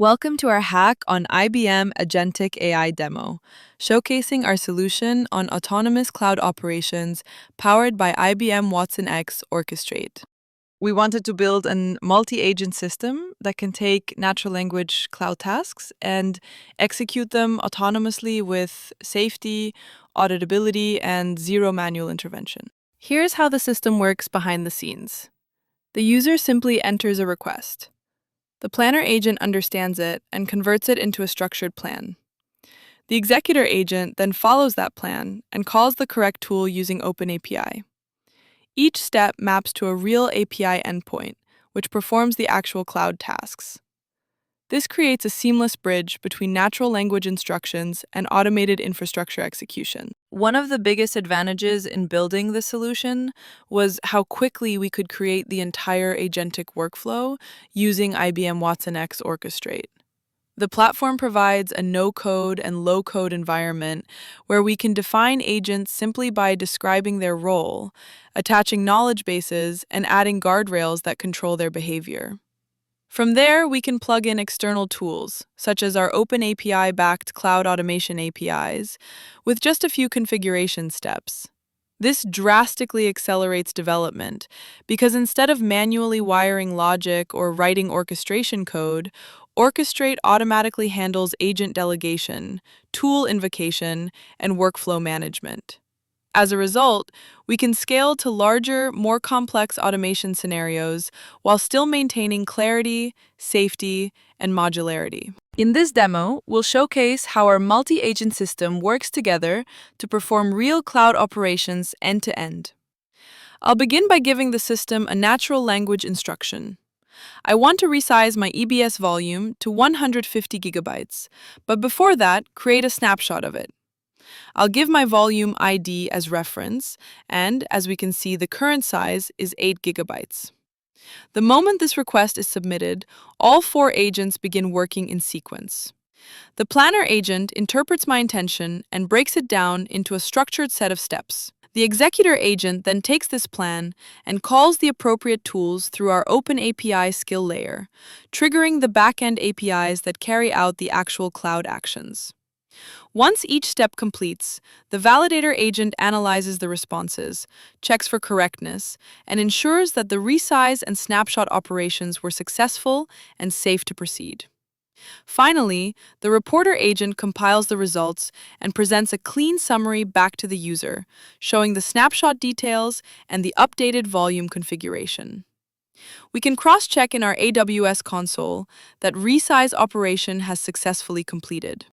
Welcome to our hack on IBM Agentic AI demo, showcasing our solution on autonomous cloud operations powered by IBM Watson X Orchestrate. We wanted to build a multi-agent system that can take natural language cloud tasks and execute them autonomously with safety, auditability, and zero manual intervention. Here's how the system works behind the scenes. The user simply enters a request. The planner agent understands it and converts it into a structured plan. The executor agent then follows that plan and calls the correct tool using OpenAPI. Each step maps to a real API endpoint, which performs the actual cloud tasks. This creates a seamless bridge between natural language instructions and automated infrastructure execution. One of the biggest advantages in building this solution was how quickly we could create the entire agentic workflow using IBM Watson X Orchestrate. The platform provides a no-code and low-code environment where we can define agents simply by describing their role, attaching knowledge bases, and adding guardrails that control their behavior. From there, we can plug in external tools, such as our OpenAPI-backed cloud automation APIs, with just a few configuration steps. This drastically accelerates development because instead of manually wiring logic or writing orchestration code, Orchestrate automatically handles agent delegation, tool invocation, and workflow management. As a result, we can scale to larger, more complex automation scenarios while still maintaining clarity, safety, and modularity. In this demo, we'll showcase how our multi-agent system works together to perform real cloud operations end-to-end. I'll begin by giving the system a natural language instruction. I want to resize my EBS volume to 150 gigabytes, but before that, create a snapshot of it. I'll give my volume ID as reference, and as we can see, the current size is 8 gigabytes. The moment this request is submitted, all 4 agents begin working in sequence. The planner agent interprets my intention and breaks it down into a structured set of steps. The executor agent then takes this plan and calls the appropriate tools through our OpenAPI skill layer, triggering the backend APIs that carry out the actual cloud actions. Once each step completes, the validator agent analyzes the responses, checks for correctness, and ensures that the resize and snapshot operations were successful and safe to proceed. Finally, the reporter agent compiles the results and presents a clean summary back to the user, showing the snapshot details and the updated volume configuration. We can cross-check in our AWS console that resize operation has successfully completed.